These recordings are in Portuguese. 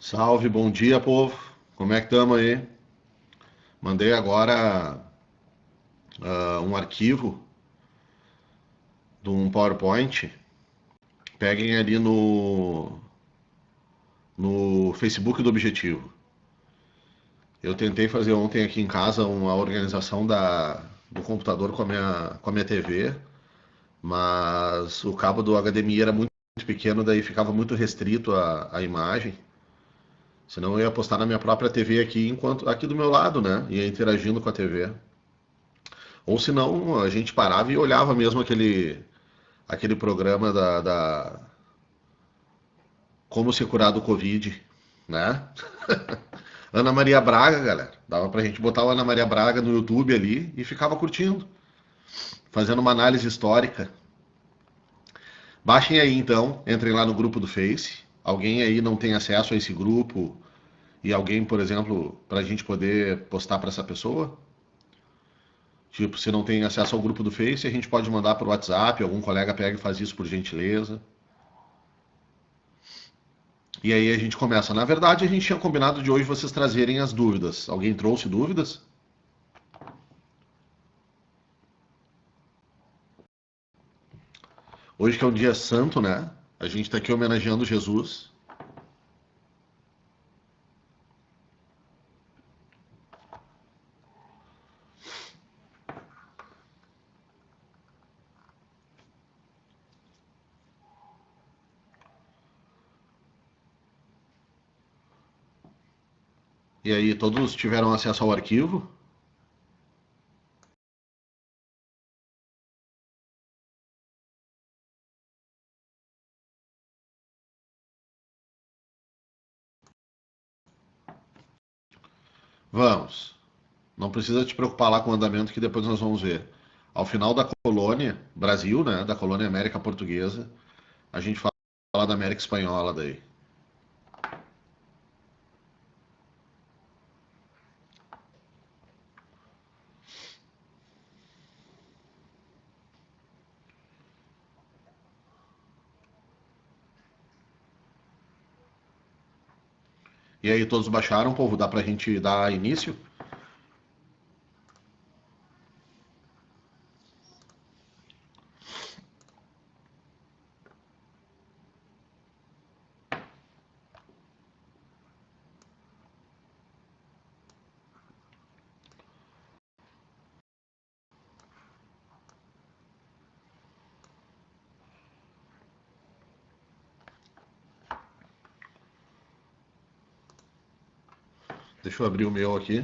Salve, bom dia, povo. Como é que estamos aí? Mandei agora um arquivo de um PowerPoint. Peguem ali no Facebook do Objetivo. Eu tentei fazer ontem aqui em casa uma organização do computador com a minha TV, mas o cabo do HDMI era muito pequeno, daí ficava muito restrito a imagem. Senão eu ia postar na minha própria TV aqui, enquanto aqui do meu lado, né? Ia interagindo com a TV. Ou senão a gente parava e olhava mesmo aquele programa da Como se curar do Covid, né? Ana Maria Braga, galera. Dava pra gente botar o Ana Maria Braga no YouTube ali e ficava curtindo, fazendo uma análise histórica. Baixem aí então, entrem lá no grupo do Face. Alguém aí não tem acesso a esse grupo e alguém, por exemplo, pra gente poder postar pra essa pessoa? Tipo, se não tem acesso ao grupo do Face, a gente pode mandar por WhatsApp, algum colega pega e faz isso por gentileza. E aí a gente começa. Na verdade, a gente tinha combinado de hoje vocês trazerem as dúvidas. Alguém trouxe dúvidas? Hoje que é um dia santo, né? A gente está aqui homenageando Jesus. E aí, todos tiveram acesso ao arquivo? Vamos. Não precisa te preocupar lá com o andamento que depois nós vamos ver. Ao final da colônia, Brasil, né? Da colônia América Portuguesa, a gente fala da América Espanhola daí. E aí, todos baixaram, povo? Dá pra gente dar início? Deixa eu abrir o meu aqui.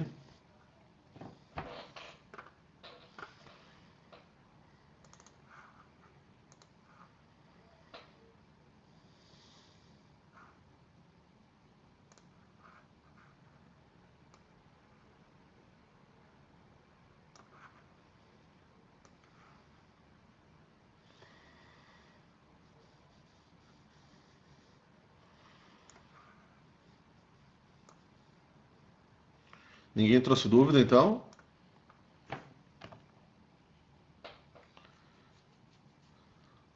Ninguém trouxe dúvida, então?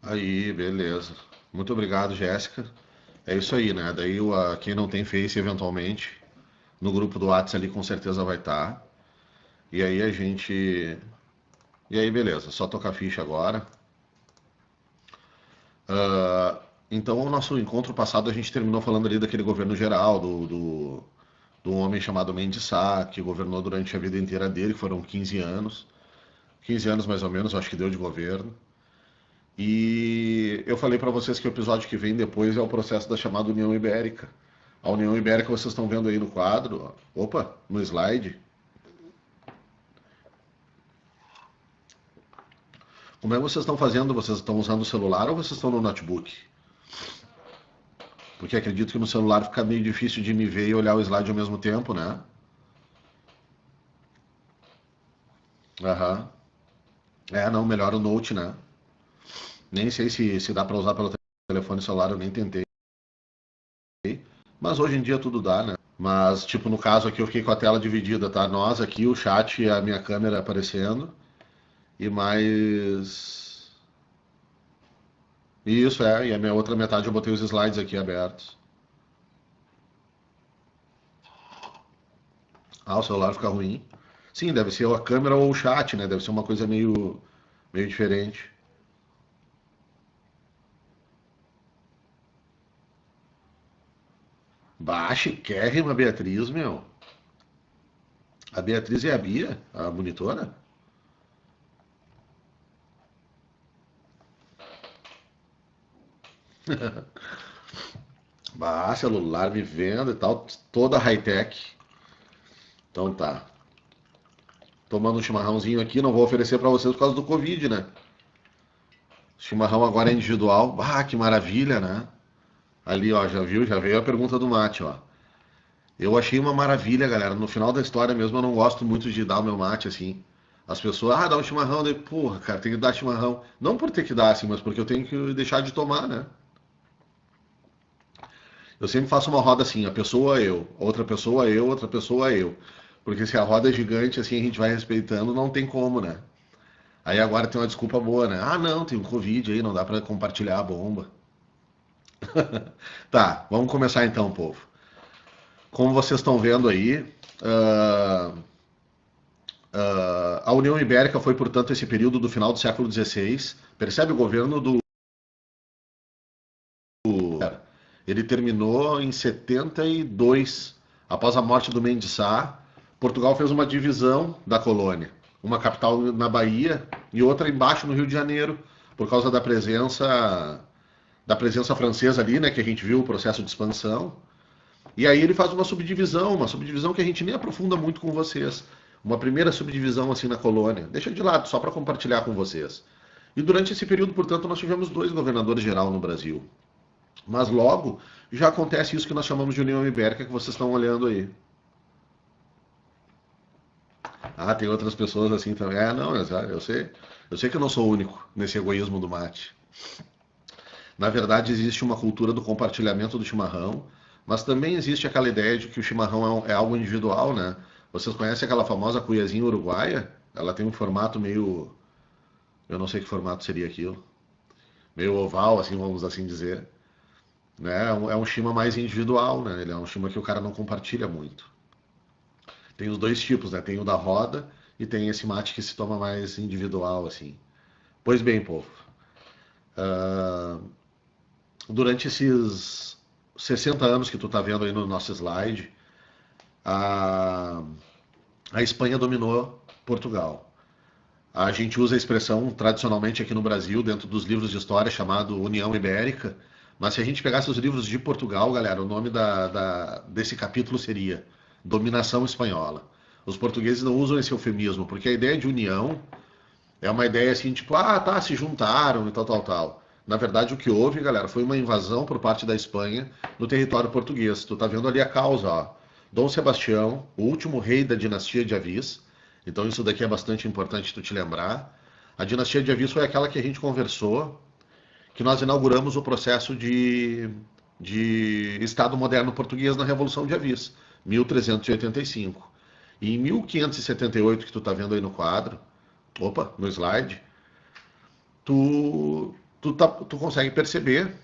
Aí, beleza. Muito obrigado, Jéssica. É isso aí, né? Daí quem não tem Face, eventualmente, no grupo do WhatsApp ali com certeza vai estar. E aí a gente. E aí, beleza. Só tocar ficha agora. Então, o nosso encontro passado a gente terminou falando ali daquele governo geral, do homem chamado Mendes Sá, que governou durante a vida inteira dele, que foram 15 anos. 15 anos mais ou menos, eu acho que deu de governo. E eu falei para vocês que o episódio que vem depois é o processo da chamada União Ibérica. A União Ibérica vocês estão vendo aí no quadro, opa, no slide. Como é que vocês estão fazendo? Vocês estão usando o celular ou vocês estão no notebook? Porque acredito que no celular fica meio difícil de me ver e olhar o slide ao mesmo tempo, né? Aham. É, não, melhor o Note, né? Nem sei se dá para usar pelo telefone celular, eu nem tentei. Mas hoje em dia tudo dá, né? Mas, tipo, no caso aqui eu fiquei com a tela dividida, tá? Nós aqui, o chat e a minha câmera aparecendo. E mais. Isso, é. E a minha outra metade eu botei os slides aqui abertos. Ah, o celular fica ruim. Sim, deve ser a câmera ou o chat, né? Deve ser uma coisa meio diferente. Baixe, chiquérrima Beatriz, meu. A Beatriz é a Bia, a monitora? Bah, celular me vendo e tal, toda high-tech. Então tá. Tomando um chimarrãozinho aqui, não vou oferecer pra vocês por causa do Covid, né? Chimarrão agora é individual. Ah, que maravilha, né? Ali, ó, já viu? Já veio a pergunta do mate, ó. Eu achei uma maravilha, galera. No final da história mesmo, eu não gosto muito de dar o meu mate assim. As pessoas, dá um chimarrão, daí, porra, cara, tem que dar chimarrão. Não por ter que dar assim, mas porque eu tenho que deixar de tomar, né? Eu sempre faço uma roda assim, a pessoa eu, outra pessoa eu, outra pessoa eu. Porque se a roda é gigante, assim, a gente vai respeitando, não tem como, né? Aí agora tem uma desculpa boa, né? Ah, não, tem um Covid aí, não dá pra compartilhar a bomba. Tá, vamos começar então, povo. Como vocês estão vendo aí, ah, a União Ibérica foi, portanto, esse período do final do século XVI. Percebe o governo do. Ele terminou em 72, após a morte do Mendes Sá. Portugal fez uma divisão da colônia, uma capital na Bahia e outra embaixo no Rio de Janeiro, por causa da presença francesa ali, né, que a gente viu o processo de expansão. E aí ele faz uma subdivisão que a gente nem aprofunda muito com vocês. Uma primeira subdivisão assim na colônia. Deixa de lado, só para compartilhar com vocês. E durante esse período, portanto, nós tivemos dois governadores geral no Brasil. Mas logo já acontece isso que nós chamamos de União Ibérica, que vocês estão olhando aí. Ah, tem outras pessoas assim também. Ah, não, eu sei que eu não sou o único nesse egoísmo do mate. Na verdade, existe uma cultura do compartilhamento do chimarrão, mas também existe aquela ideia de que o chimarrão é algo individual, né? Vocês conhecem aquela famosa cuiazinha uruguaia? Ela tem um formato meio. Eu não sei que formato seria aquilo. Meio oval, assim, vamos assim dizer. Né? É um chima mais individual, né? Ele é um chima que o cara não compartilha muito. Tem os dois tipos, né? Tem o da roda e tem esse mate que se toma mais individual, assim. Pois bem, povo. Durante esses 60 anos que tu tá vendo aí no nosso slide, a, a Espanha dominou Portugal. A gente usa a expressão tradicionalmente aqui no Brasil, dentro dos livros de história, chamado União Ibérica. Mas se a gente pegasse os livros de Portugal, galera, o nome desse capítulo seria Dominação Espanhola. Os portugueses não usam esse eufemismo, porque a ideia de união é uma ideia assim, tipo, tá, se juntaram e tal, tal, tal. Na verdade, o que houve, galera, foi uma invasão por parte da Espanha no território português. Tu tá vendo ali a causa, ó. Dom Sebastião, o último rei da dinastia de Avis. Então isso daqui é bastante importante tu te lembrar. A dinastia de Avis foi aquela que a gente conversou, que nós inauguramos o processo de Estado moderno português na Revolução de Avis, 1385. E em 1578, que tu tá vendo aí no quadro, opa, no slide, tu consegue perceber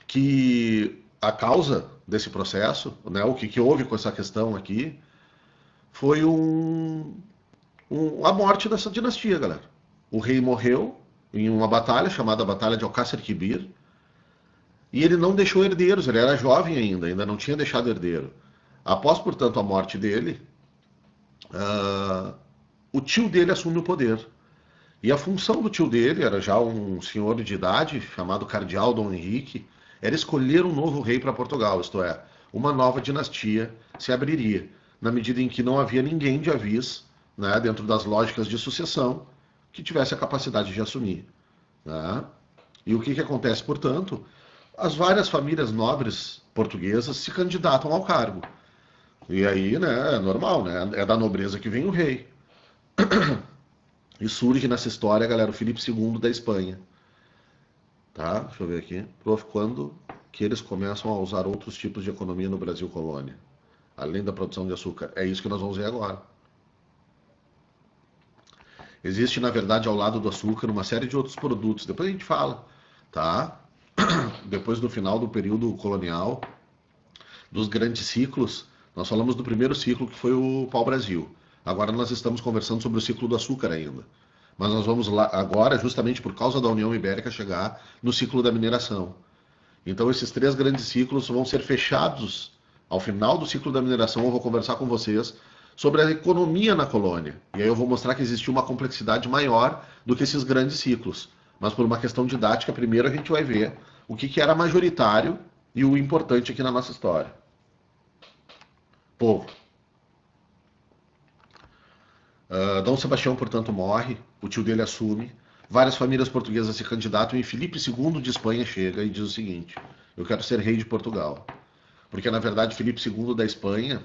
que a causa desse processo, né, o que houve com essa questão aqui, foi a morte dessa dinastia, galera. O rei morreu em uma batalha chamada Batalha de Alcácer Quibir, e ele não deixou herdeiros, ele era jovem ainda não tinha deixado herdeiro. Após, portanto, a morte dele, o tio dele assume o poder. E a função do tio dele, era já um senhor de idade, chamado Cardeal Dom Henrique, era escolher um novo rei para Portugal, isto é, uma nova dinastia se abriria, na medida em que não havia ninguém de Avis, né, dentro das lógicas de sucessão, que tivesse a capacidade de assumir. Né? E o que acontece, portanto? As várias famílias nobres portuguesas se candidatam ao cargo. E aí, né, é normal, né? É da nobreza que vem o rei. E surge nessa história, galera, o Filipe II da Espanha. Tá? Deixa eu ver aqui. Prof, quando que eles começam a usar outros tipos de economia no Brasil colônia? Além da produção de açúcar. É isso que nós vamos ver agora. Existe, na verdade, ao lado do açúcar, uma série de outros produtos. Depois a gente fala, tá? Depois do final do período colonial, dos grandes ciclos, Nós falamos do primeiro ciclo, que foi o pau-brasil. Agora nós estamos conversando sobre o ciclo do açúcar ainda. Mas nós vamos lá agora, justamente por causa da União Ibérica, chegar no ciclo da mineração. Então esses três grandes ciclos vão ser fechados. Ao final do ciclo da mineração, eu vou conversar com vocês sobre a economia na colônia. E aí eu vou mostrar que existiu uma complexidade maior do que esses grandes ciclos. Mas por uma questão didática, primeiro a gente vai ver o que era majoritário e o importante aqui na nossa história. Povo. Dom Sebastião, portanto, morre, o tio dele assume, várias famílias portuguesas se candidatam e Filipe II de Espanha chega e diz o seguinte: eu quero ser rei de Portugal. Porque, na verdade, Filipe II da Espanha,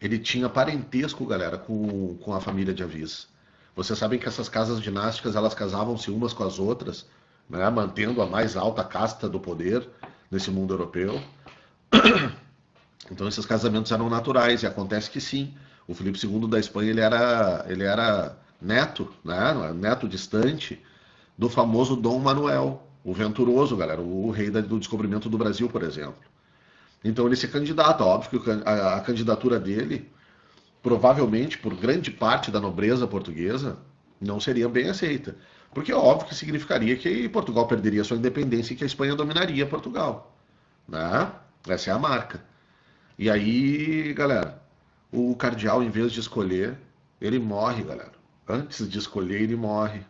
ele tinha parentesco, galera, com a família de Avis. Vocês sabem que essas casas dinásticas, elas casavam-se umas com as outras, né, mantendo a mais alta casta do poder nesse mundo europeu. Então esses casamentos eram naturais, e acontece que sim, o Filipe II da Espanha ele era neto, né, neto distante do famoso Dom Manuel, o Venturoso, galera, o rei do descobrimento do Brasil, por exemplo. Então ele se candidata, óbvio que a candidatura dele, provavelmente por grande parte da nobreza portuguesa, não seria bem aceita. Porque é óbvio que significaria que Portugal perderia sua independência e que a Espanha dominaria Portugal. Né? Essa é a marca. E aí, galera, o cardeal, em vez de escolher, ele morre, galera. Antes de escolher, ele morre.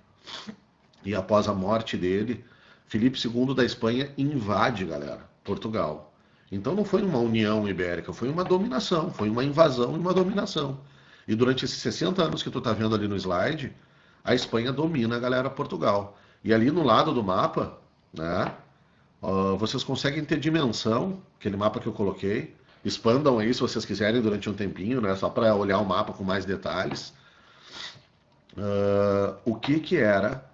E após a morte dele, Filipe II da Espanha invade, galera, Portugal. Então não foi uma união ibérica, foi uma dominação, foi uma invasão e uma dominação. E durante esses 60 anos que tu tá vendo ali no slide, a Espanha domina, galera, Portugal. E ali no lado do mapa, né, vocês conseguem ter dimensão, aquele mapa que eu coloquei. Expandam aí se vocês quiserem durante um tempinho, né? Só para olhar o mapa com mais detalhes. O que era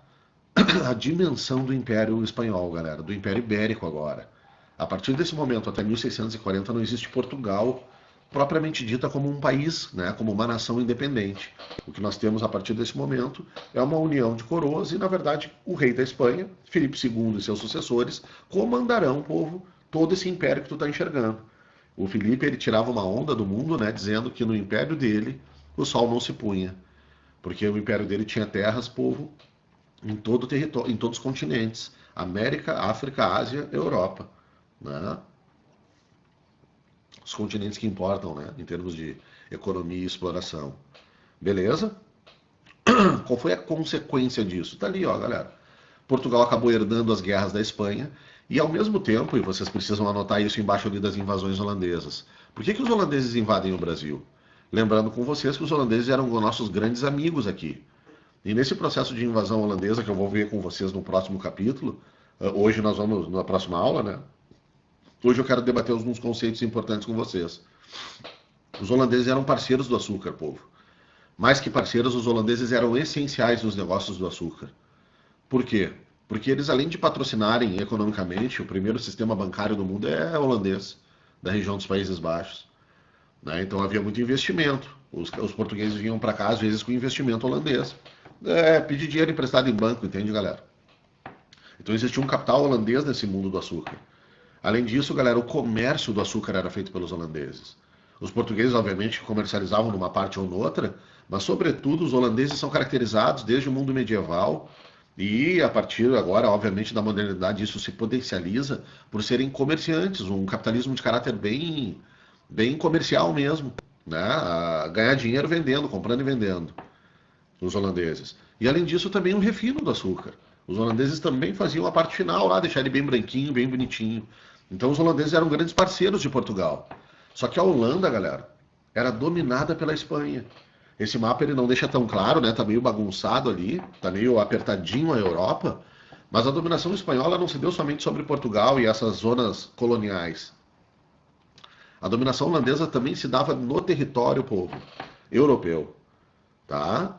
a dimensão do Império Espanhol, galera, do Império Ibérico agora. A partir desse momento, até 1640, não existe Portugal propriamente dita como um país, né, como uma nação independente. O que nós temos a partir desse momento é uma união de coroas e, na verdade, o rei da Espanha, Filipe II e seus sucessores, comandarão, povo, todo esse império que tu está enxergando. O Filipe ele tirava uma onda do mundo, né, dizendo que no império dele o sol não se punha, porque o império dele tinha terras, povo, em todo o território, em todos os continentes, América, África, Ásia, Europa, né? Os continentes que importam, né, em termos de economia e exploração. Beleza? Qual foi a consequência disso? Tá ali, ó, galera. Portugal acabou herdando as guerras da Espanha e, ao mesmo tempo, e vocês precisam anotar isso embaixo ali das invasões holandesas. Por que os holandeses invadem o Brasil? Lembrando com vocês que os holandeses eram nossos grandes amigos aqui. E nesse processo de invasão holandesa, que eu vou ver com vocês no próximo capítulo, hoje nós vamos, na próxima aula, né? Hoje eu quero debater alguns conceitos importantes com vocês. Os holandeses eram parceiros do açúcar, povo. Mais que parceiros, os holandeses eram essenciais nos negócios do açúcar. Por quê? Porque eles, além de patrocinarem economicamente, o primeiro sistema bancário do mundo é holandês, da região dos Países Baixos. Né? Então havia muito investimento. Os portugueses vinham para cá, às vezes, com investimento holandês. Pedir dinheiro emprestado em banco, entende, galera? Então existia um capital holandês nesse mundo do açúcar. Além disso, galera, o comércio do açúcar era feito pelos holandeses. Os portugueses, obviamente, comercializavam numa parte ou noutra, mas, sobretudo, os holandeses são caracterizados desde o mundo medieval e, a partir agora, obviamente, da modernidade, isso se potencializa por serem comerciantes, um capitalismo de caráter bem comercial mesmo, né? Ganhar dinheiro vendendo, comprando e vendendo, os holandeses. E, além disso, também o refino do açúcar. Os holandeses também faziam a parte final lá, deixar ele bem branquinho, bem bonitinho. Então os holandeses eram grandes parceiros de Portugal. Só que a Holanda, galera, era dominada pela Espanha. Esse mapa ele não deixa tão claro, né? Tá meio bagunçado ali, tá meio apertadinho a Europa, mas a dominação espanhola não se deu somente sobre Portugal e essas zonas coloniais. A dominação holandesa também se dava no território, povo, europeu, tá?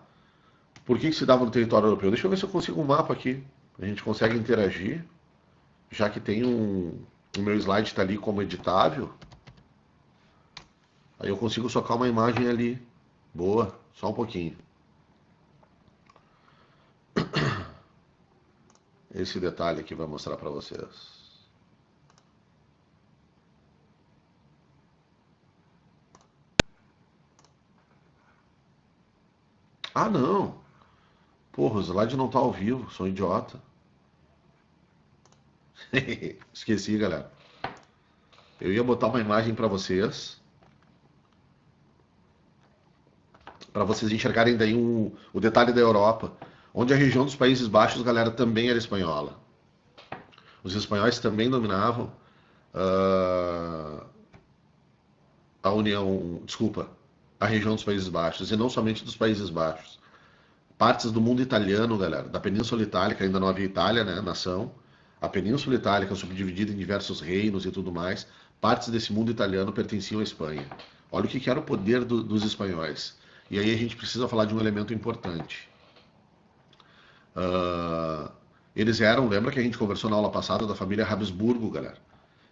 Por que se dava no território europeu? Deixa eu ver se eu consigo um mapa aqui. A gente consegue interagir, já que tem o meu slide está ali como editável. Aí eu consigo socar uma imagem ali. Boa, só um pouquinho. Esse detalhe aqui vai mostrar para vocês. Ah, não. Porra, o slide não tá ao vivo, sou um idiota. Esqueci, galera. Eu ia botar uma imagem para vocês enxergarem daí o detalhe da Europa, onde a região dos Países Baixos, galera, também era espanhola. Os espanhóis também dominavam uh, a União, desculpa, a região dos Países Baixos, e não somente dos Países Baixos. Partes do mundo italiano, galera, da Península Itálica, ainda não havia Itália, né, nação. A Península Itálica, subdividida em diversos reinos e tudo mais, partes desse mundo italiano pertenciam à Espanha. Olha o que era o poder dos espanhóis. E aí a gente precisa falar de um elemento importante. Uh, eles eram, lembra que a gente conversou na aula passada da família Habsburgo, galera?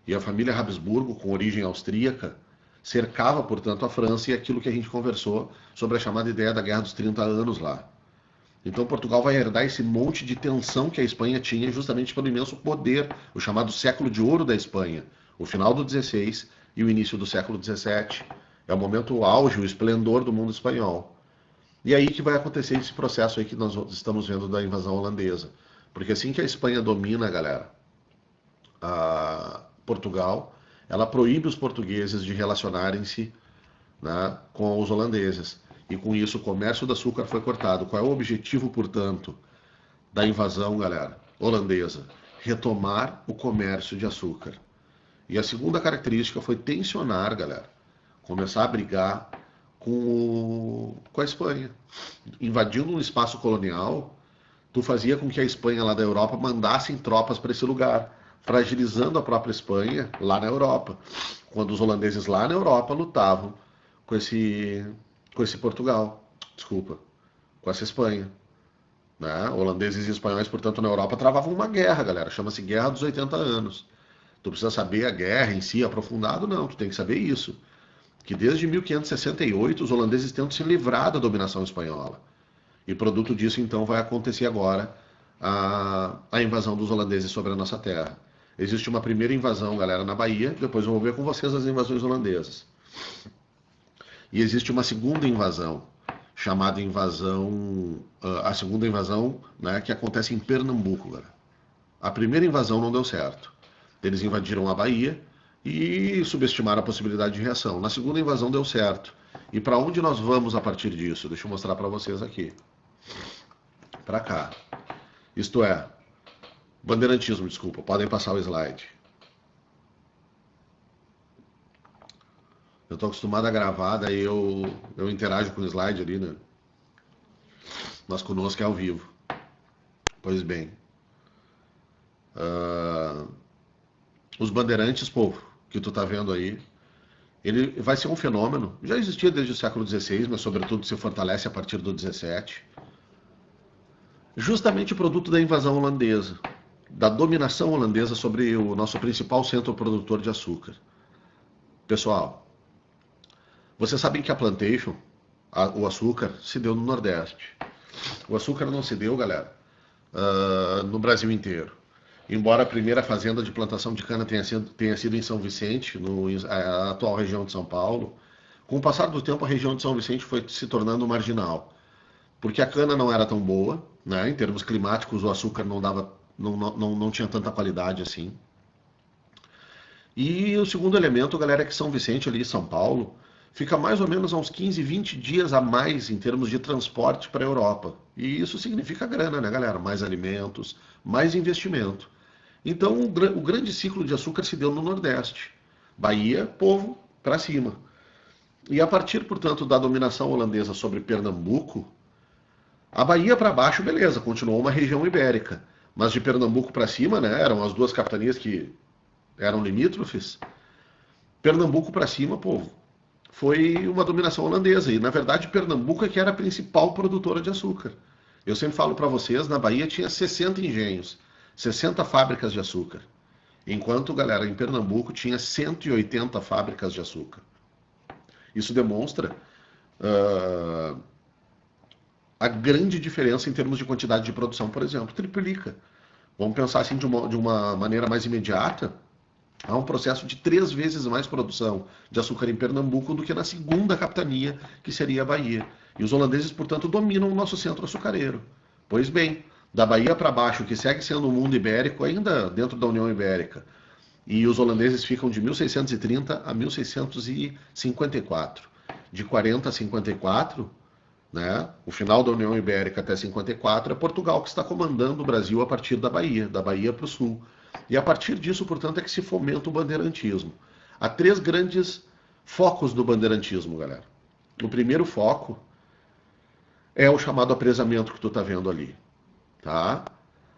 E a família Habsburgo, com origem austríaca, cercava, portanto, a França e aquilo que a gente conversou sobre a chamada ideia da Guerra dos 30 Anos lá. Então Portugal vai herdar esse monte de tensão que a Espanha tinha justamente pelo imenso poder, o chamado século de ouro da Espanha, o final do 16 e o início do século 17. É o momento auge, o esplendor do mundo espanhol. E aí que vai acontecer esse processo aí que nós estamos vendo da invasão holandesa. Porque assim que a Espanha domina, galera, a Portugal, ela proíbe os portugueses de relacionarem-se, né, com os holandeses. E com isso o comércio do açúcar foi cortado. Qual é o objetivo, portanto, da invasão, galera, holandesa? Retomar o comércio de açúcar. E a segunda característica foi tensionar, galera, começar a brigar com a Espanha. Invadindo um espaço colonial, tu fazia com que a Espanha lá da Europa mandasse tropas para esse lugar, fragilizando a própria Espanha lá na Europa, quando os holandeses lá na Europa lutavam com esse Portugal, desculpa, com essa Espanha. Né? Holandeses e espanhóis, portanto, na Europa travavam uma guerra, galera, chama-se Guerra dos 80 Anos. Tu precisa saber a guerra em si, aprofundado, não, tu tem que saber isso. Que desde 1568 os holandeses tentam se livrar da dominação espanhola. E produto disso, então, vai acontecer agora a invasão dos holandeses sobre a nossa terra. Existe uma primeira invasão, galera, na Bahia, depois eu vou ver com vocês as invasões holandesas. E existe uma segunda invasão, chamada invasão, a segunda invasão, né, que acontece em Pernambuco, galera. A primeira invasão não deu certo. Eles invadiram a Bahia e subestimaram a possibilidade de reação. Na segunda invasão deu certo. E para onde nós vamos a partir disso? Deixa eu mostrar para vocês aqui. Para cá. Isto é, bandeirantismo, desculpa, podem passar o slide. Eu estou acostumado a gravar, daí eu interajo com o slide ali, né? Mas conosco é ao vivo. Pois bem. Os bandeirantes, povo, que tu tá vendo aí, ele vai ser um fenômeno. Já existia desde o século XVI, mas sobretudo se fortalece a partir do XVII. Justamente produto da invasão holandesa, da dominação holandesa sobre o nosso principal centro produtor de açúcar. Pessoal, vocês sabem que a plantation, o açúcar, se deu no Nordeste. O açúcar não se deu, galera, no Brasil inteiro. Embora a primeira fazenda de plantação de cana tenha sido em São Vicente, a atual região de São Paulo, com o passar do tempo a região de São Vicente foi se tornando marginal, porque a cana não era tão boa, né? Em termos climáticos o açúcar não tinha tanta qualidade assim. E o segundo elemento, galera, é que São Vicente ali, São Paulo, fica mais ou menos a uns 15, 20 dias a mais em termos de transporte para a Europa. E isso significa grana, né, galera? Mais alimentos, mais investimento. Então, o grande ciclo de açúcar se deu no Nordeste. Bahia, povo, para cima. E a partir, portanto, da dominação holandesa sobre Pernambuco, a Bahia para baixo, beleza, continuou uma região ibérica. Mas de Pernambuco para cima, né, eram as duas capitanias que eram limítrofes. Pernambuco para cima, povo, foi uma dominação holandesa. E, na verdade, Pernambuco é que era a principal produtora de açúcar. Eu sempre falo para vocês, na Bahia tinha 60 engenhos. 60 fábricas de açúcar. Enquanto, galera, em Pernambuco tinha 180 fábricas de açúcar. Isso demonstra a grande diferença em termos de quantidade de produção, por exemplo. Triplica. Vamos pensar assim de uma maneira mais imediata. Há um processo de 3 vezes mais produção de açúcar em Pernambuco do que na segunda capitania, que seria a Bahia. E os holandeses, portanto, dominam o nosso centro açucareiro. Pois bem, da Bahia para baixo, que segue sendo o mundo ibérico, ainda dentro da União Ibérica, e os holandeses ficam de 1630 a 1654. De 40 a 54, né, o final da União Ibérica até 54, é Portugal que está comandando o Brasil a partir da Bahia para o sul. E a partir disso, portanto, é que se fomenta o bandeirantismo. Há 3 grandes focos do bandeirantismo, galera. O primeiro foco é o chamado apresamento que tu está vendo ali, tá?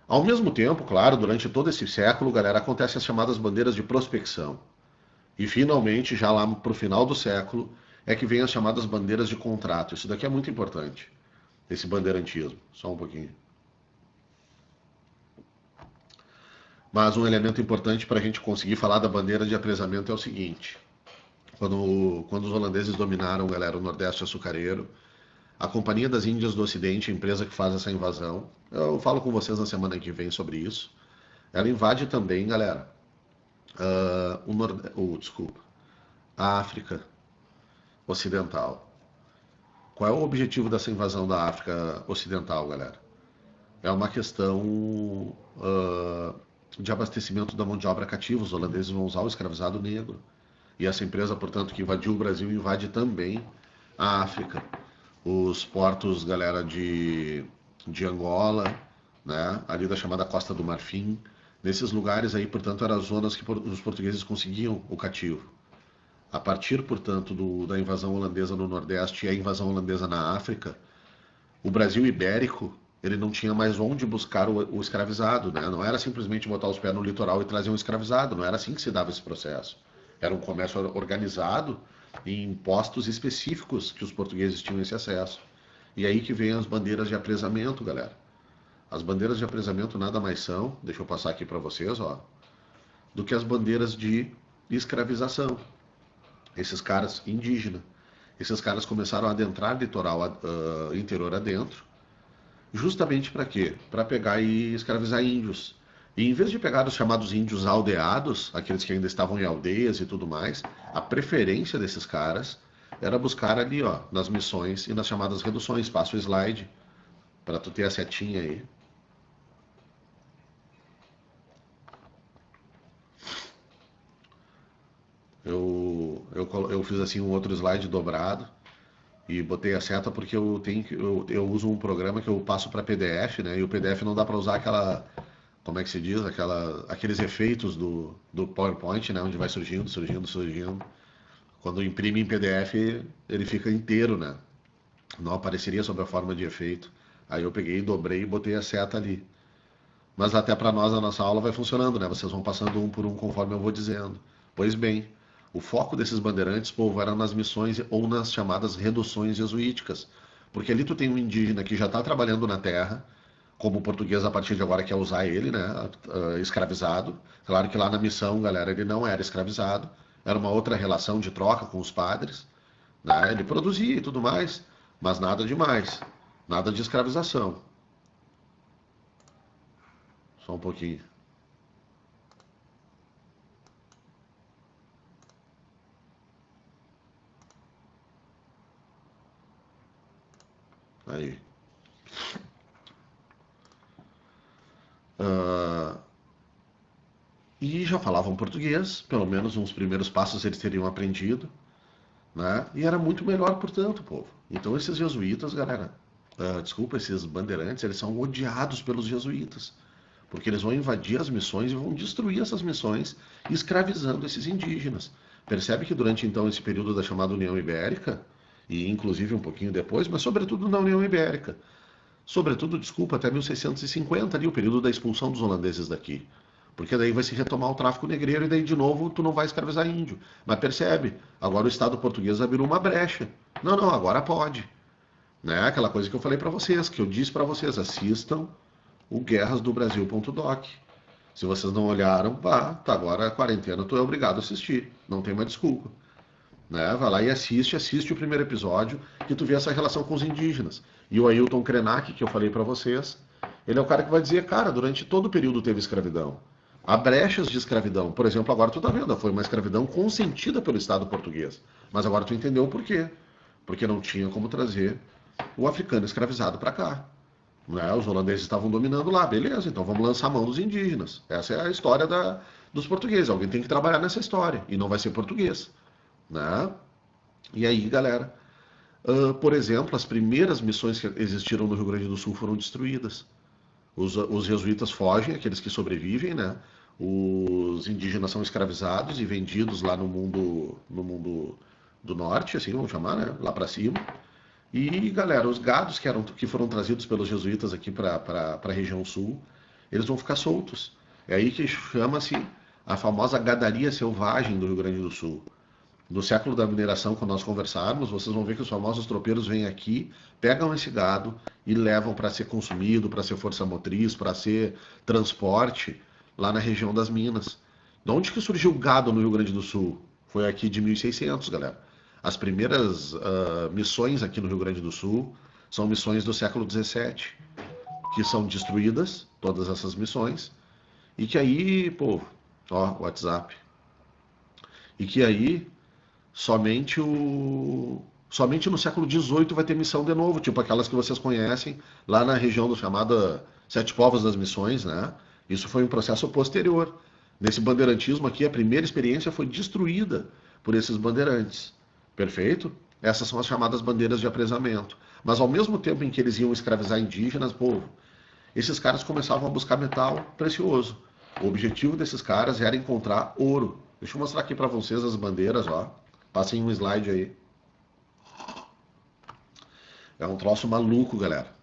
Ao mesmo tempo, claro, durante todo esse século, galera, acontecem as chamadas bandeiras de prospecção. E finalmente, já lá para o final do século, é que vem as chamadas bandeiras de contrato. Isso daqui é muito importante, esse bandeirantismo. Só um pouquinho. Mas um elemento importante para a gente conseguir falar da bandeira de apresamento é o seguinte. Quando os holandeses dominaram, galera, o Nordeste açucareiro, a Companhia das Índias do Ocidente, a empresa que faz essa invasão, eu falo com vocês na semana que vem sobre isso, ela invade também, galera, desculpa, a África Ocidental. Qual é o objetivo dessa invasão da África Ocidental, galera? É uma questão de abastecimento da mão de obra cativa. Os holandeses vão usar o escravizado negro. E essa empresa, portanto, que invadiu o Brasil, invade também a África. Os portos, galera, de Angola, né, ali da chamada Costa do Marfim. Nesses lugares aí, portanto, eram as zonas que os portugueses conseguiam o cativo. A partir, portanto, da invasão holandesa no Nordeste e a invasão holandesa na África, o Brasil ibérico ele não tinha mais onde buscar o escravizado, né? Não era simplesmente botar os pés no litoral e trazer um escravizado, não era assim que se dava esse processo. Era um comércio organizado em postos específicos que os portugueses tinham esse acesso. E aí que vem as bandeiras de apresamento, galera. As bandeiras de apresamento nada mais são, deixa eu passar aqui para vocês, ó, do que as bandeiras de escravização. Esses caras indígenas, esses caras começaram a adentrar litoral interior adentro, justamente para quê? Para pegar e escravizar índios. E em vez de pegar os chamados índios aldeados, aqueles que ainda estavam em aldeias e tudo mais, a preferência desses caras era buscar ali, ó, nas missões e nas chamadas reduções. Passa o slide para tu ter a setinha aí. Eu fiz assim um outro slide dobrado e botei a seta porque eu uso um programa que eu passo para PDF, né? E o PDF não dá para usar aquela, como é que se diz, aqueles efeitos do PowerPoint, né? Onde vai surgindo, surgindo, surgindo. Quando imprime em PDF, ele fica inteiro, né? Não apareceria sob a forma de efeito. Aí eu peguei, dobrei e botei a seta ali. Mas até para nós, a nossa aula vai funcionando, né? Vocês vão passando um por um conforme eu vou dizendo. Pois bem, o foco desses bandeirantes, povo, era nas missões ou nas chamadas reduções jesuíticas. Porque ali tu tem um indígena que já está trabalhando na terra, como o português a partir de agora quer usar ele, né? Escravizado. Claro que lá na missão, galera, ele não era escravizado. Era uma outra relação de troca com os padres, né? Ele produzia e tudo mais, mas nada demais. Nada de escravização. Só um pouquinho. Aí. Ah, e já falavam português, pelo menos uns primeiros passos eles teriam aprendido, né? E era muito melhor, portanto, povo. Então esses jesuítas, galera, desculpa, esses bandeirantes, eles são odiados pelos jesuítas, porque eles vão invadir as missões e vão destruir essas missões, escravizando esses indígenas. Percebe que durante então esse período da chamada União Ibérica, e inclusive um pouquinho depois, mas sobretudo na União Ibérica, sobretudo, desculpa, até 1650 ali, o período da expulsão dos holandeses daqui. Porque daí vai se retomar o tráfico negreiro e daí de novo tu não vai escravizar índio. Mas percebe, agora o Estado português abriu uma brecha. Não, não, agora pode. Né? Aquela coisa que eu falei para vocês, que eu disse para vocês, assistam o guerrasdobrasil.doc. Se vocês não olharam, pá, tá agora a quarentena, tu é obrigado a assistir. Não tem mais desculpa. Né? Vai lá e assiste o primeiro episódio, que tu vê essa relação com os indígenas. E o Ailton Krenak, que eu falei para vocês, ele é o cara que vai dizer, cara, durante todo o período teve escravidão. Há brechas de escravidão. Por exemplo, agora tu tá vendo, foi uma escravidão consentida pelo Estado português. Mas agora tu entendeu o porquê. Porque não tinha como trazer o africano escravizado para cá. Né? Os holandeses estavam dominando lá, beleza, então vamos lançar a mão dos indígenas. Essa é a história dos portugueses. Alguém tem que trabalhar nessa história, e não vai ser português. Né? E aí, galera, por exemplo, as primeiras missões que existiram no Rio Grande do Sul foram destruídas. Os jesuítas fogem, aqueles que sobrevivem, né? Os indígenas são escravizados e vendidos lá no mundo do norte, assim vamos chamar, né? Lá para cima. E, galera, os gados que foram trazidos pelos jesuítas aqui para a região sul, eles vão ficar soltos. É aí que chama-se a famosa gadaria selvagem do Rio Grande do Sul. No século da mineração, quando nós conversarmos, vocês vão ver que os famosos tropeiros vêm aqui, pegam esse gado e levam para ser consumido, para ser força motriz, para ser transporte lá na região das minas. De onde que surgiu o gado no Rio Grande do Sul? Foi aqui de 1600, galera. As primeiras missões aqui no Rio Grande do Sul são missões do século 17, que são destruídas, todas essas missões, e que aí, pô, ó, WhatsApp, e que aí somente no século XVIII vai ter missão de novo, tipo aquelas que vocês conhecem lá na região do chamada Sete Povos das Missões, né? Isso foi um processo posterior. Nesse bandeirantismo aqui, a primeira experiência foi destruída por esses bandeirantes. Perfeito? Essas são as chamadas bandeiras de apresamento. Mas ao mesmo tempo em que eles iam escravizar indígenas, povo, esses caras começavam a buscar metal precioso. O objetivo desses caras era encontrar ouro. Deixa eu mostrar aqui para vocês as bandeiras, ó. Passem um slide aí. É um troço maluco, galera.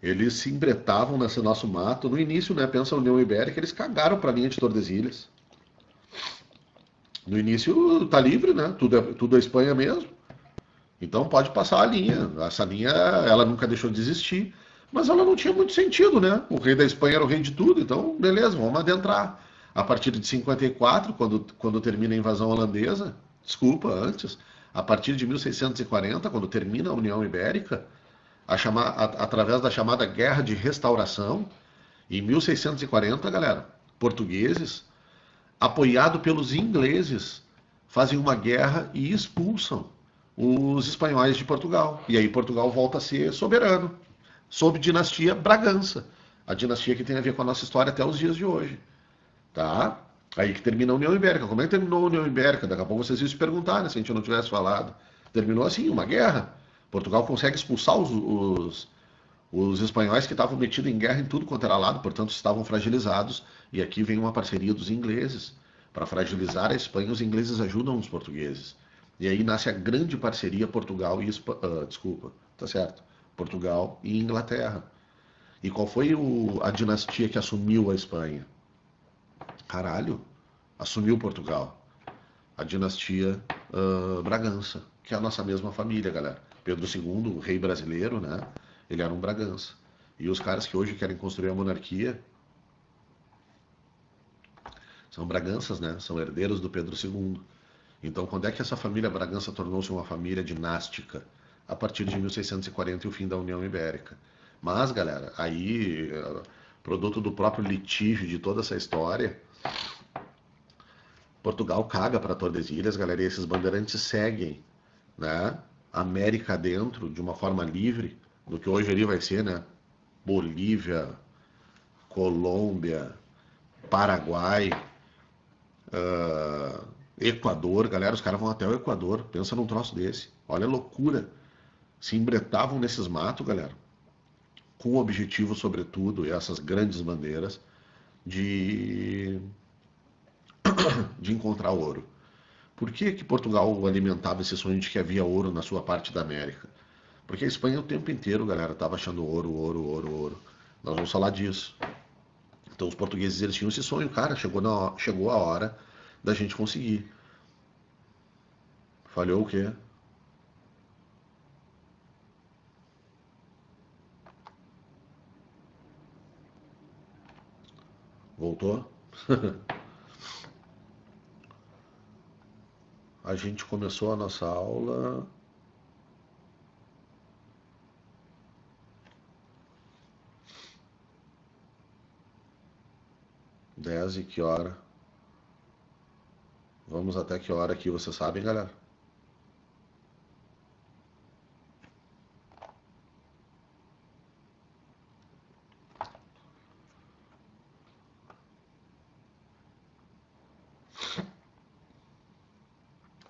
Eles se embretavam nesse nosso mato. No início, né, pensa a União Ibérica, eles cagaram para a linha de Tordesilhas. No início tá livre, né? Tudo é Espanha mesmo. Então pode passar a linha. Essa linha, ela nunca deixou de existir, mas ela não tinha muito sentido, né? O rei da Espanha era o rei de tudo, então beleza, vamos adentrar. A partir de 54, quando termina a invasão holandesa, desculpa, antes, a partir de 1640, quando termina a União Ibérica, através da chamada Guerra de Restauração, em 1640, galera, portugueses, apoiado pelos ingleses, fazem uma guerra e expulsam os espanhóis de Portugal. E aí Portugal volta a ser soberano, sob dinastia Bragança. A dinastia que tem a ver com a nossa história até os dias de hoje. Tá? Aí que termina a União Ibérica. Como é que terminou a União Ibérica? Daqui a pouco vocês iam se perguntar, né, se a gente não tivesse falado. Terminou assim, uma guerra. Portugal consegue expulsar os espanhóis que estavam metidos em guerra em tudo quanto era lado, portanto estavam fragilizados. E aqui vem uma parceria dos ingleses. Para fragilizar a Espanha, os ingleses ajudam os portugueses. E aí nasce a grande parceria Portugal e desculpa, tá certo? Portugal e Inglaterra. E qual foi a dinastia que assumiu a Espanha? Caralho, assumiu Portugal. A dinastia Bragança, que é a nossa mesma família, galera. Pedro II, o rei brasileiro, né? Ele era um Bragança. E os caras que hoje querem construir a monarquia são Braganças, né? São herdeiros do Pedro II. Então, quando é que essa família Bragança tornou-se uma família dinástica? A partir de 1640 e o fim da União Ibérica. Mas, galera, aí, produto do próprio litígio de toda essa história, Portugal caga para Tordesilhas, galera, e esses bandeirantes seguem, né? América dentro, de uma forma livre, do que hoje ali vai ser, né? Bolívia, Colômbia, Paraguai, Equador, galera, os caras vão até o Equador, pensa num troço desse. Olha a loucura. Se embretavam nesses matos, galera, com o objetivo, sobretudo, e essas grandes bandeiras, de, de encontrar ouro. Por que, que Portugal alimentava esse sonho de que havia ouro na sua parte da América? Porque a Espanha o tempo inteiro, galera, estava achando ouro, ouro, ouro, ouro. Nós vamos falar disso. Então os portugueses eles tinham esse sonho, cara, chegou a hora da gente conseguir. Falhou o quê? Voltou? A gente começou a nossa aula. 10 e que hora? Vamos até que hora aqui, vocês sabem, galera?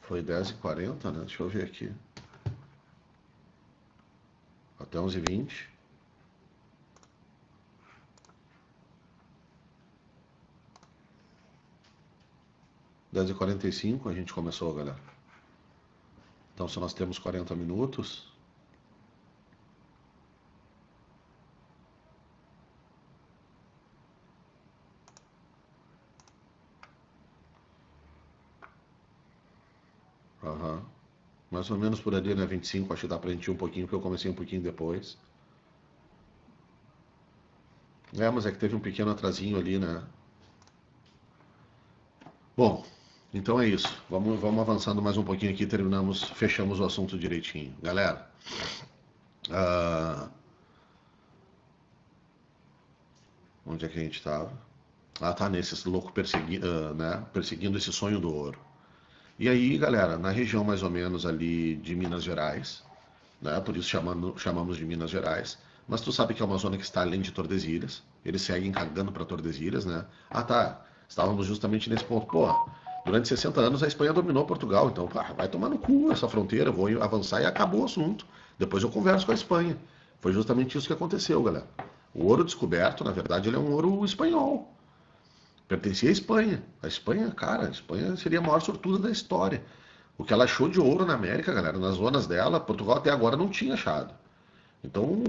Foi 10h40, né? Deixa eu ver aqui. Até 11h20. 10h45 a gente começou, galera. Então, se nós temos 40 minutos... Aham. Mais ou menos por ali, né? 25, acho que dá pra gente ir um pouquinho, porque eu comecei um pouquinho depois. Mas é que teve um pequeno atrasinho ali, né? Bom, então é isso. Vamos avançando mais um pouquinho aqui, fechamos o assunto direitinho. Galera, ah, onde é que a gente estava? Ah, tá, nesses louco né, perseguindo esse sonho do ouro. E aí, galera, na região mais ou menos ali de Minas Gerais, né, por isso chamamos de Minas Gerais, mas tu sabe que é uma zona que está além de Tordesilhas, eles seguem cagando para Tordesilhas, né? Ah, tá, estávamos justamente nesse ponto. Pô, durante 60 anos a Espanha dominou Portugal, então vai tomar no cu essa fronteira, eu vou avançar e acabou o assunto. Depois eu converso com a Espanha. Foi justamente isso que aconteceu, galera. O ouro descoberto, na verdade, ele é um ouro espanhol. Pertencia à Espanha. A Espanha, cara, a Espanha seria a maior sortuda da história. O que ela achou de ouro na América, galera, nas zonas dela, Portugal até agora não tinha achado. Então,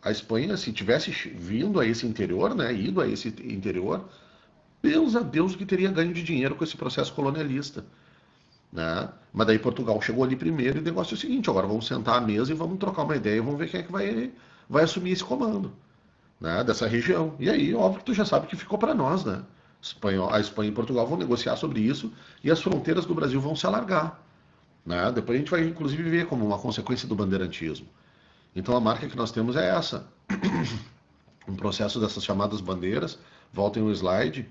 a Espanha, se tivesse vindo a esse interior, né, ido a esse interior, Deus a Deus o que teria ganho de dinheiro com esse processo colonialista, né? Mas daí Portugal chegou ali primeiro e o negócio é o seguinte, agora vamos sentar à mesa e vamos trocar uma ideia e vamos ver quem é que vai assumir esse comando, né, dessa região. E aí, óbvio que tu já sabe que ficou para nós, né? A Espanha e Portugal vão negociar sobre isso e as fronteiras do Brasil vão se alargar, né? Depois a gente vai inclusive ver como uma consequência do bandeirantismo. Então a marca que nós temos é essa, um processo dessas chamadas bandeiras. Voltem o slide.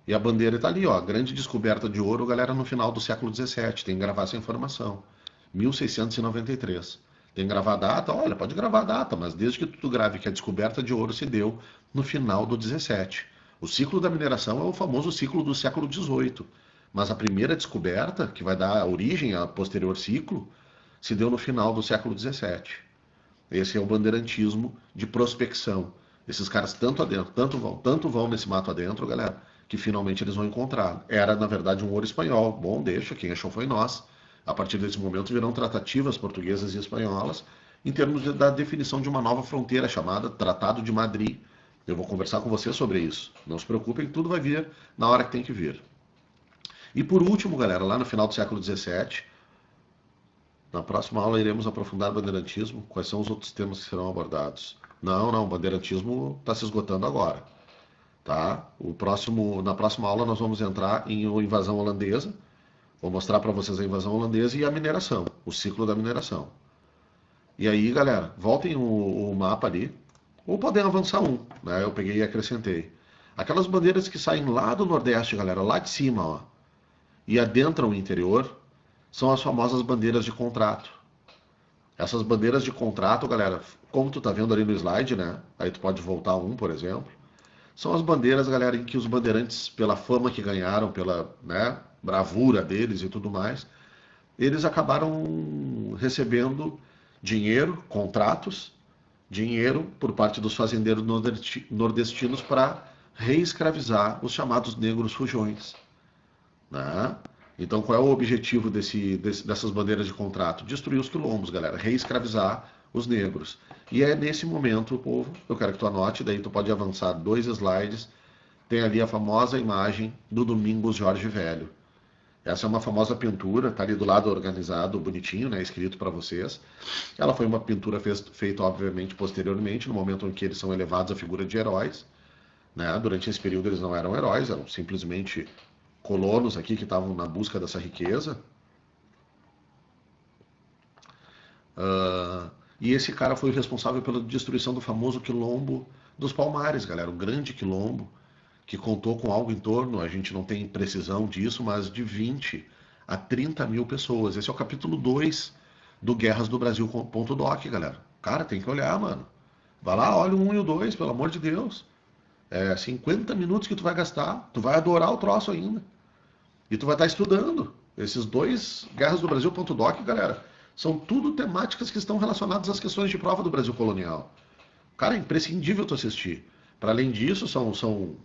E a bandeira está ali, ó, a grande descoberta de ouro, galera, no final do século XVII. Tem que gravar essa informação. 1693. Tem que gravar a data? Olha, pode gravar a data, mas desde que tu grave que a descoberta de ouro se deu no final do 17. O ciclo da mineração é o famoso ciclo do século XVIII. Mas a primeira descoberta, que vai dar origem ao posterior ciclo, se deu no final do século XVII. Esse é o bandeirantismo de prospecção. Esses caras tanto adentro, tanto vão nesse mato adentro, galera, que finalmente eles vão encontrar. Era, na verdade, um ouro espanhol. Bom, deixa, quem achou foi nós. A partir desse momento virão tratativas portuguesas e espanholas em termos da definição de uma nova fronteira chamada Tratado de Madrid. Eu vou conversar com você sobre isso. Não se preocupem, tudo vai vir na hora que tem que vir. E por último, galera, lá no final do século XVII, na próxima aula iremos aprofundar o bandeirantismo. Quais são os outros temas que serão abordados? Não, não, o bandeirantismo está se esgotando agora, tá? Na próxima aula nós vamos entrar em invasão holandesa. Vou mostrar para vocês a invasão holandesa e a mineração, o ciclo da mineração. E aí, galera, voltem o mapa ali, ou podem avançar um, né? Eu peguei e acrescentei. Aquelas bandeiras que saem lá do Nordeste, galera, lá de cima, ó, e adentram o interior, são as famosas bandeiras de contrato. Essas bandeiras de contrato, galera, como tu tá vendo ali no slide, né? Aí tu pode voltar um, por exemplo. São as bandeiras, galera, em que os bandeirantes, pela fama que ganharam, pela, né, bravura deles e tudo mais, eles acabaram recebendo dinheiro, contratos, dinheiro por parte dos fazendeiros nordestinos para reescravizar os chamados negros fujões, né? Então, qual é o objetivo dessas bandeiras de contrato? Destruir os quilombos, galera, reescravizar os negros. E é nesse momento, povo, eu quero que tu anote, daí tu pode avançar 2 slides, tem ali a famosa imagem do Domingos Jorge Velho. Essa é uma famosa pintura, tá ali do lado organizado, bonitinho, né, escrito para vocês. Ela foi uma pintura feita, obviamente, posteriormente, no momento em que eles são elevados à figura de heróis, né? Durante esse período eles não eram heróis, eram simplesmente colonos aqui que estavam na busca dessa riqueza. E esse cara foi responsável pela destruição do famoso quilombo dos Palmares, galera, o grande quilombo, que contou com algo em torno, a gente não tem precisão disso, mas de 20 a 30 mil pessoas. Esse é o capítulo 2 do Guerras do Brasil.doc, galera. Cara, tem que olhar, mano. Vai lá, olha o 1 e o 2, pelo amor de Deus. É 50 minutos que tu vai gastar, tu vai adorar o troço ainda. E tu vai estar estudando. Esses dois Guerras do Brasil.doc, galera, são tudo temáticas que estão relacionadas às questões de prova do Brasil colonial. Cara, é imprescindível tu assistir. Para além disso, são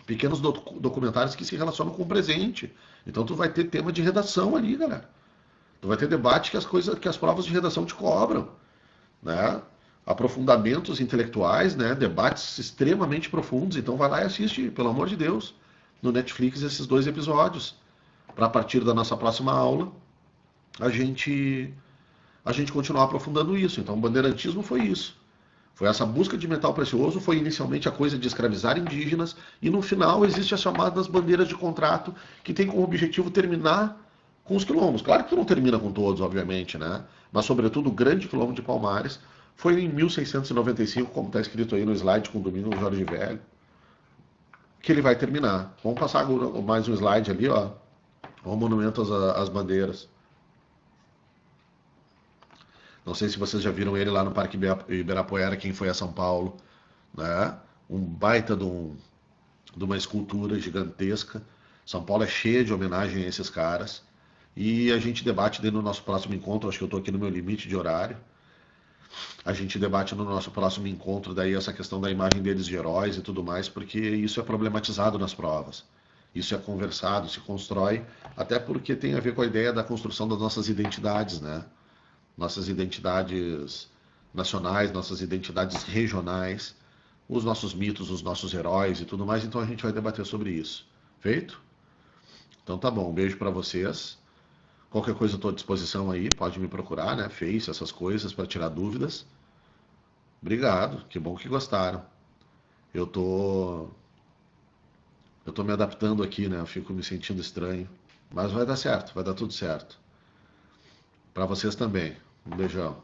pequenos documentários que se relacionam com o presente. Então tu vai ter tema de redação ali, galera. Tu vai ter debate que as provas de redação te cobram, né? Aprofundamentos intelectuais, né? Debates extremamente profundos. Então vai lá e assiste, pelo amor de Deus, no Netflix esses 2 episódios, para a partir da nossa próxima aula a gente continuar aprofundando isso. Então, o bandeirantismo foi isso. Foi essa busca de metal precioso, foi inicialmente a coisa de escravizar indígenas, e no final existe as chamadas bandeiras de contrato, que tem como objetivo terminar com os quilombos. Claro que tu não termina com todos, obviamente, né? Mas, sobretudo, o grande quilombo de Palmares foi em 1695, como está escrito aí no slide com o Domingos Jorge Velho, que ele vai terminar. Vamos passar mais um slide ali, ó. O monumento às bandeiras. Não sei se vocês já viram ele lá no Parque Ibirapuera, quem foi a São Paulo, né? Um baita de uma escultura gigantesca. São Paulo é cheia de homenagem a esses caras. E a gente debate dentro do nosso próximo encontro, acho que eu estou aqui no meu limite de horário. A gente debate no nosso próximo encontro daí essa questão da imagem deles de heróis e tudo mais, porque isso é problematizado nas provas. Isso é conversado, se constrói, até porque tem a ver com a ideia da construção das nossas identidades, né? Nossas identidades nacionais, nossas identidades regionais, os nossos mitos, os nossos heróis e tudo mais. Então a gente vai debater sobre isso. Feito? Então tá bom. Um beijo para vocês. Qualquer coisa eu estou à disposição aí. Pode me procurar, né? Face, essas coisas para tirar dúvidas. Obrigado. Que bom que gostaram. Eu tô eu tô me adaptando aqui, né? Eu fico me sentindo estranho, mas vai dar certo, vai dar tudo certo. Para vocês também. Um beijão.